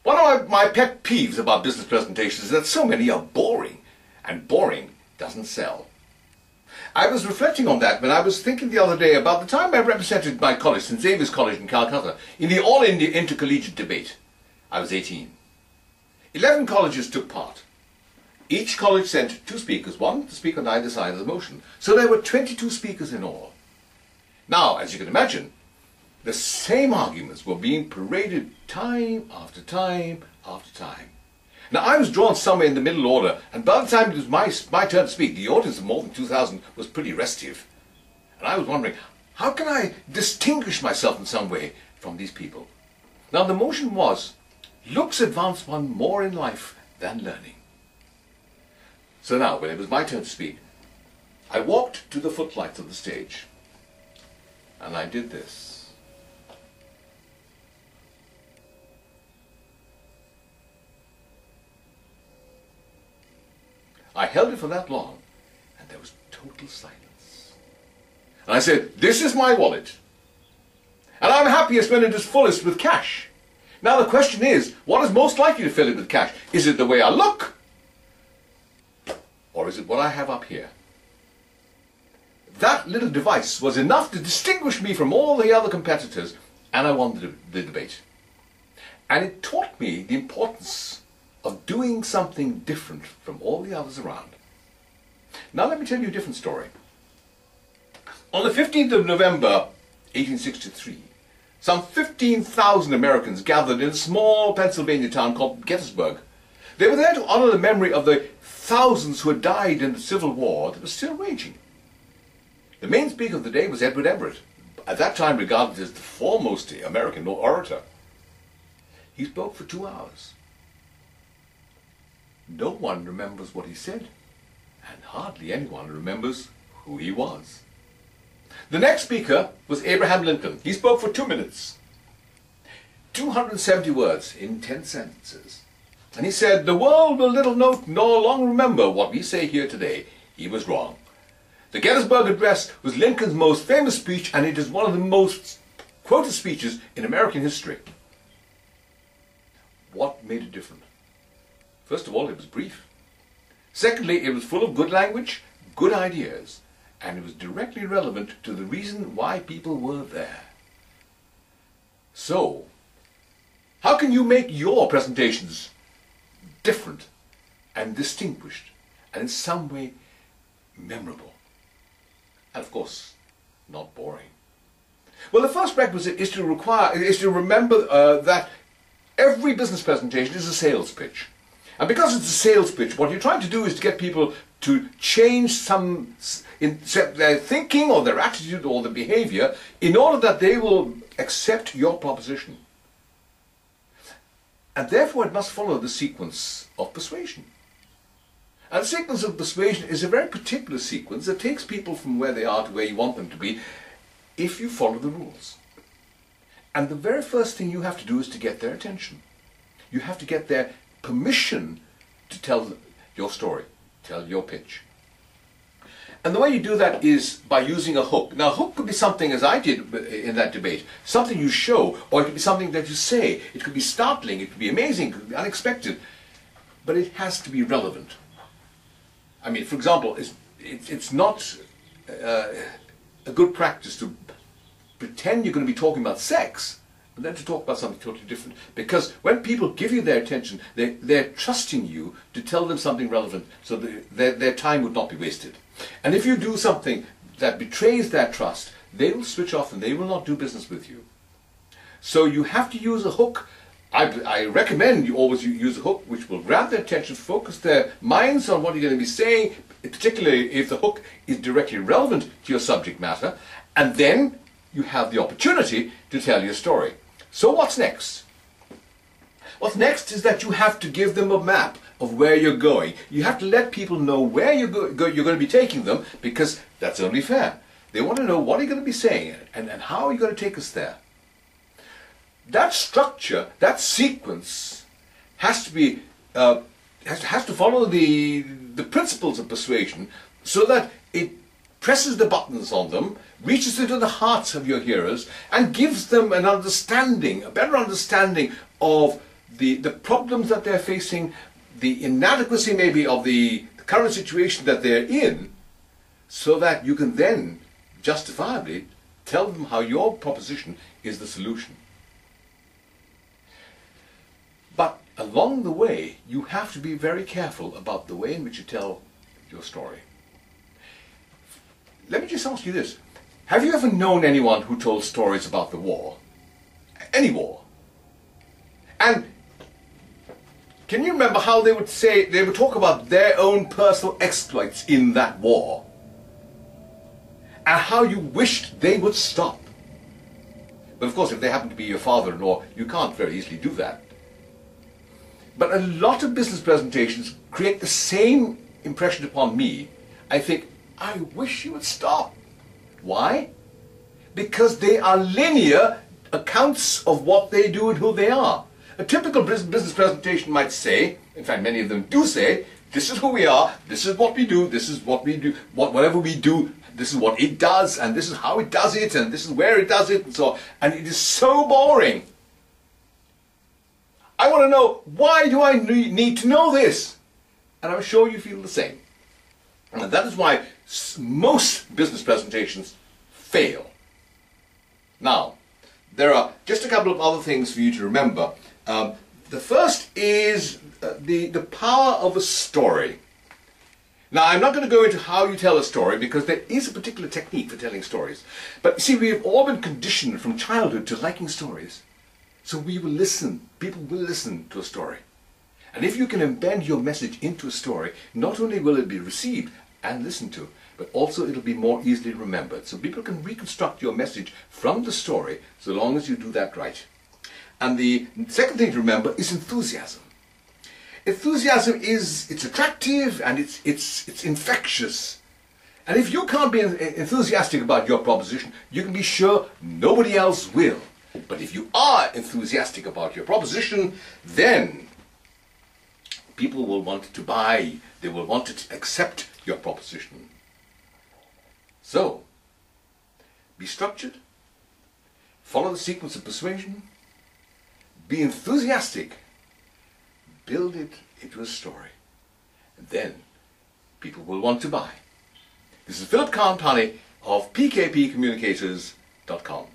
One of my pet peeves about business presentations is that so many are boring, and boring doesn't sell. I was reflecting on that when I was thinking the other day about the time I represented my college, St. Xavier's College in Calcutta, in the All India Intercollegiate Debate. I was 18. 11 colleges took part. Each college sent 2 speakers, one to speak on either side of the motion. So there were 22 speakers in all. Now, as you can imagine, the same arguments were being paraded time after time after time. Now, I was drawn somewhere in the middle order, and by the time it was my turn to speak, the audience of more than 2,000 was pretty restive. And I was wondering, how can I distinguish myself in some way from these people? Now, the motion was, looks advance one more in life than learning. So now, when it was my turn to speak, I walked to the footlights of the stage, and I did this. I held it for that long, and there was total silence. And I said, this is my wallet, and I'm happiest when it is fullest with cash. Now the question is, what is most likely to fill it with cash? Is it the way I look? Or is it what I have up here? That little device was enough to distinguish me from all the other competitors, and I won the debate. And it taught me the importance of doing something different from all the others around. Now let me tell you a different story. On the 15th of November, 1863, some 15,000 Americans gathered in a small Pennsylvania town called Gettysburg. They were there to honor the memory of the thousands who had died in the Civil War that was still raging. The main speaker of the day was Edward Everett, at that time regarded as the foremost American orator. He spoke for 2 hours. No one remembers what he said, and hardly anyone remembers who he was. The next speaker was Abraham Lincoln. He spoke for 2 minutes. 270 words in 10 sentences. And he said, the world will little note nor long remember what we say here today. He was wrong. The Gettysburg Address was Lincoln's most famous speech, and it is one of the most quoted speeches in American history. What made it different? First of all, it was brief. Secondly, it was full of good language, good ideas, and it was directly relevant to the reason why people were there. So, how can you make your presentations different and distinguished and in some way memorable? And of course, not boring. Well, the first prerequisite is to remember that every business presentation is a sales pitch. And because it's a sales pitch, what you're trying to do is to get people to change some in their thinking or their attitude or their behavior in order that they will accept your proposition. And therefore it must follow the sequence of persuasion. And the sequence of persuasion is a very particular sequence that takes people from where they are to where you want them to be if you follow the rules. And the very first thing you have to do is to get their attention. You have to get their permission to tell your story, tell your pitch. And the way you do that is by using a hook. Now, a hook could be something, as I did in that debate, something you show, or it could be something that you say. It could be startling, it could be amazing, it could be unexpected, but it has to be relevant. I mean, for example, it's not a good practice to pretend you're going to be talking about sex, and then to talk about something totally different. Because when people give you their attention, they're trusting you to tell them something relevant, so that their time would not be wasted. And if you do something that betrays that trust, they will switch off and they will not do business with you. So you have to use a hook. I recommend you always use a hook which will grab their attention, focus their minds on what you're going to be saying, particularly if the hook is directly relevant to your subject matter, and then you have the opportunity to tell your story. So what's next? What's next is that you have to give them a map of where you're going. You have to let people know where you're going to be taking them, because that's only fair. They want to know what you're going to be saying and how are you going to take us there. That structure, that sequence, has to be has to follow the principles of persuasion, so that it presses the buttons on them, reaches into the hearts of your hearers, and gives them an understanding, a better understanding of the problems that they're facing, the inadequacy maybe of the current situation that they're in, so that you can then justifiably tell them how your proposition is the solution. But along the way, you have to be very careful about the way in which you tell your story. Let me just ask you this. Have you ever known anyone who told stories about the war? Any war? And can you remember how they would talk about their own personal exploits in that war? And how you wished they would stop? But of course, if they happen to be your father-in-law, you can't very easily do that. But a lot of business presentations create the same impression upon me. I think, I wish you would stop. Why? Because they are linear accounts of what they do and who they are. A typical business presentation might say, in fact many of them do say, this is who we are, this is what we do, this is what we do, whatever we do, this is what it does, and this is how it does it, and this is where it does it, and so on. And it is so boring. I want to know, why do I need to know this? And I'm sure you feel the same. And that is why most business presentations fail. Now, there are just a couple of other things for you to remember. The first is the power of a story. Now, I'm not going to go into how you tell a story, because there is a particular technique for telling stories. But see, we have all been conditioned from childhood to liking stories. So we will listen, people will listen to a story. And if you can embed your message into a story, not only will it be received and listened to, but also it'll be more easily remembered. So people can reconstruct your message from the story, so long as you do that right. And the second thing to remember is enthusiasm. Enthusiasm it's attractive and it's infectious. And if you can't be enthusiastic about your proposition, you can be sure nobody else will. But if you are enthusiastic about your proposition, then people will want to buy, they will want to accept your proposition. So, be structured, follow the sequence of persuasion, be enthusiastic, build it into a story, and then people will want to buy. This is Phillip Khan-Panni of pkpcommunicators.com.